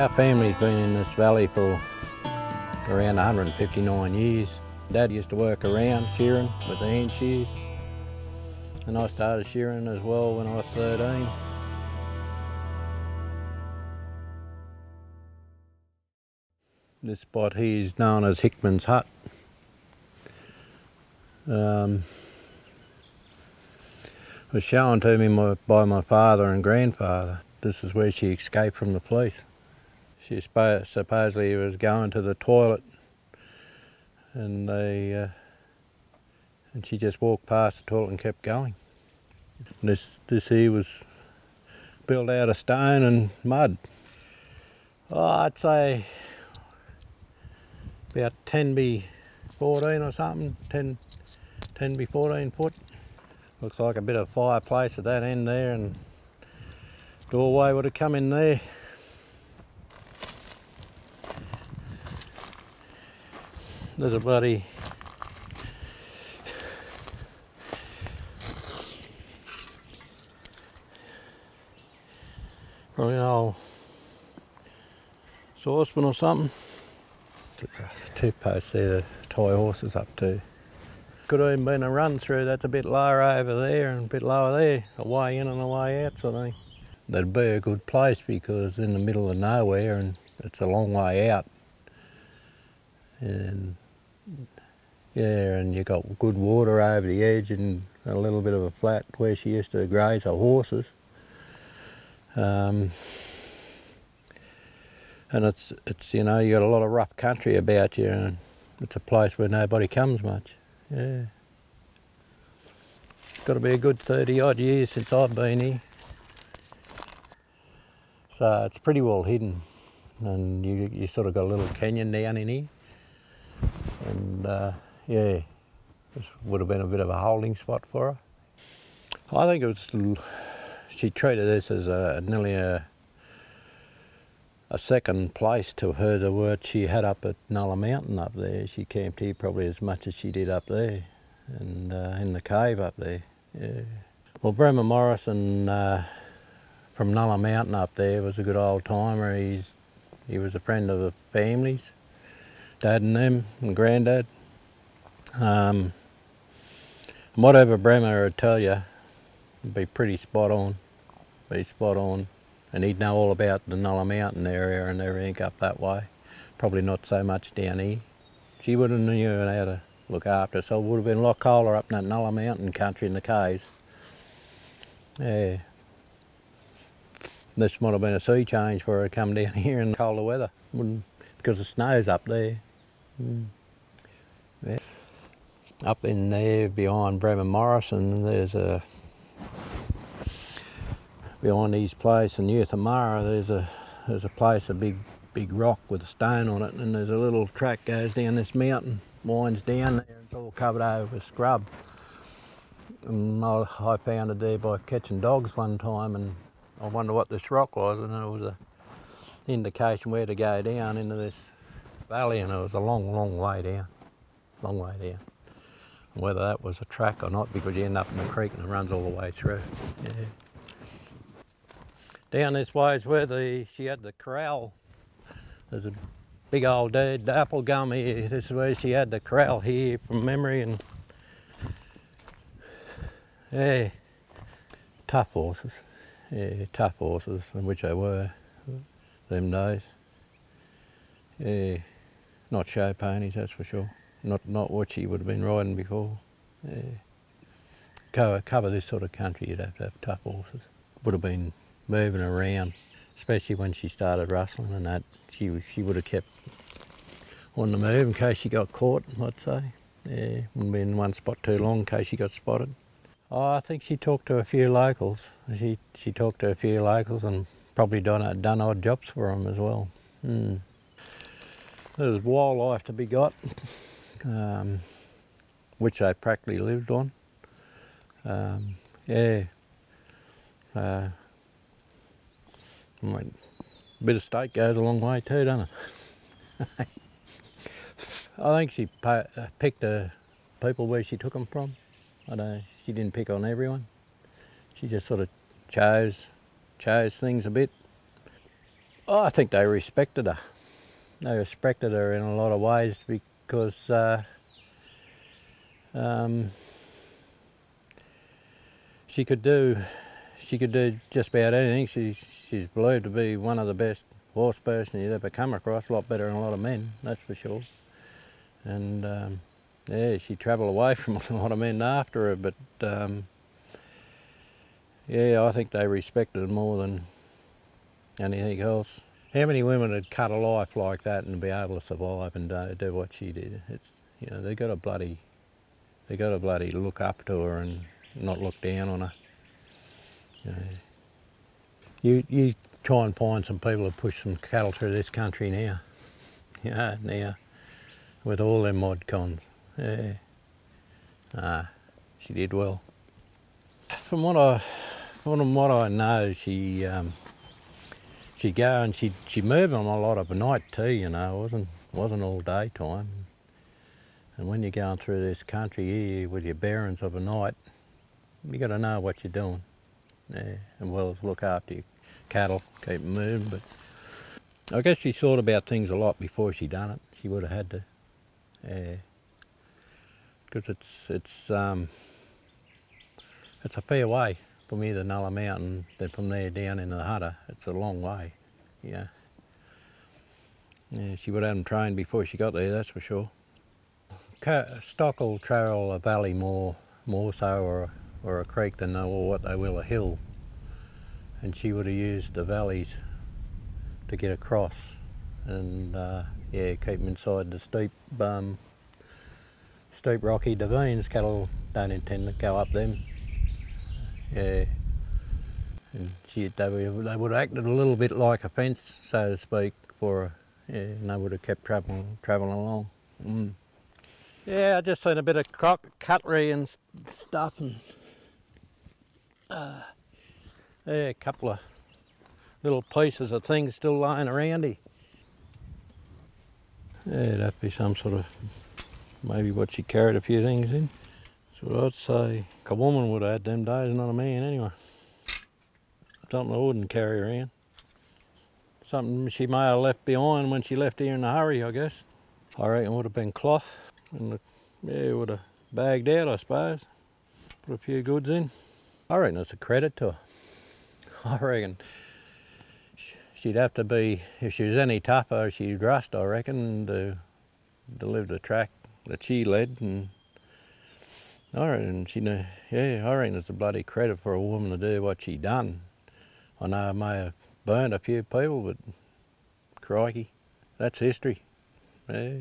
Our family's been in this valley for around 159 years. Dad used to work around shearing with the hand shears, and I started shearing as well when I was 13. This spot here is known as Hickman's Hut. It was shown to me by my father and grandfather. This is where she escaped from the police. She supposedly was going to the toilet, and she just walked past the toilet and kept going. This here was built out of stone and mud. Oh, I'd say about 10 by 14 or something, 10 by 14 foot. Looks like a bit of fireplace at that end there, and doorway would have come in there. There's a bloody probably an old saucepan or something. Two posts there to tie horses up to. Could have even been a run through. That's a bit lower over there and a bit lower there, a way in and a way out sort of thing. That'd be a good place because in the middle of nowhere and it's a long way out. And yeah, and you got good water over the edge and a little bit of a flat where she used to graze her horses. And it's you know, you got a lot of rough country about you, and it's a place where nobody comes much. Yeah. It's got to be a good 30 odd years since I've been here. So it's pretty well hidden, and you sort of got a little canyon down in here. And yeah, this would have been a bit of a holding spot for her. I think it was, she treated this as nearly a second place to her, the work she had up at Nulla Mountain up there. She camped here probably as much as she did up there, and in the cave up there. Yeah. Well, Bremer Morrison from Nulla Mountain up there was a good old timer. He was a friend of the families, Dad and them, and Granddad. Whatever Bremer would tell you, it'd be pretty spot on, and he'd know all about the Nulla Mountain area and everything up that way. Probably not so much down here. She would have known how to look after, so it would have been a lot colder up in that Nulla Mountain country in the caves. Yeah. This might have been a sea change for her to come down here in colder weather, because the snow's up there. Yeah. Up in there behind Bremer Morrison, there's behind his place in Youthamara, there's a place, a big rock with a stone on it, and there's a little track goes down this mountain, winds down there, it's all covered over with scrub. And I found it there by catching dogs one time, and I wonder what this rock was, and it was an indication where to go down into this valley, and it was a long way down, Whether that was a track or not, because you end up in the creek and it runs all the way through. Yeah. Down this way is where she had the corral. There's a big old dead apple gum here. This is where she had the corral here from memory, and yeah, tough horses. Yeah, tough horses, which they were, them days. Yeah, not show ponies, that's for sure. Not what she would have been riding before. Yeah. Cover this sort of country, you'd have to have tough horses. Would have been moving around, especially when she started rustling and that. She would have kept on the move in case she got caught, I'd say. Yeah, wouldn't be in one spot too long in case she got spotted. Oh, I think she talked to a few locals. She talked to a few locals and probably done odd jobs for them as well. There's wildlife to be got, which they practically lived on. Yeah. A bit of steak goes a long way too, doesn't it? I think she picked the people where she took them from. I don't know, she didn't pick on everyone. She just sort of chose things a bit. Oh, I think they respected her. They respected her in a lot of ways because she could do just about anything. She's believed to be one of the best horse person you'd ever come across. A lot better than a lot of men, that's for sure. And yeah, she travelled away from a lot of men after her, but yeah, I think they respected her more than anything else. How many women would cut a life like that and be able to survive and do what she did? It's, you know, they got to bloody look up to her and not look down on her. You try and find some people who push some cattle through this country now. You know, now with all them mod cons. Yeah. She did well. From what I know, she'd go and she'd move them a lot of the night too. You know, it wasn't all daytime. And when you're going through this country here with your bearings of a night, you got to know what you're doing. Yeah, and well, look after your cattle, keep them moving. But I guess she thought about things a lot before she done it. She would have had to. Yeah. Because it's a fair way from either Nulla Mountain, then from there down into the Hunter. It's a long way, yeah. Yeah, she would have them trained before she got there, that's for sure. Stock will travel a valley more so, or a creek than what they will a hill. And she would have used the valleys to get across, and yeah, keep them inside the steep rocky ravines. Cattle don't intend to go up them. Yeah, and they would have acted a little bit like a fence, so to speak, for her. Yeah, and they would have kept travelling along. Mm. Yeah, I just seen a bit of cutlery and stuff, and yeah, a couple of little pieces of things still lying around here. Yeah, it'd have to be some sort of, maybe what she carried a few things in. That's what I'd say. A woman would have had them days, not a man anyway. Something I wouldn't carry around. Something she may have left behind when she left here in a hurry, I guess. I reckon it would have been cloth, and yeah, it would have bagged out, I suppose. Put a few goods in. I reckon it's a credit to her. I reckon she'd have to be, if she was any tougher, she'd rust, I reckon, to live the track that she led. And I reckon I reckon it's a bloody credit for a woman to do what she done. I know I may have burned a few people, but crikey, that's history. Yeah.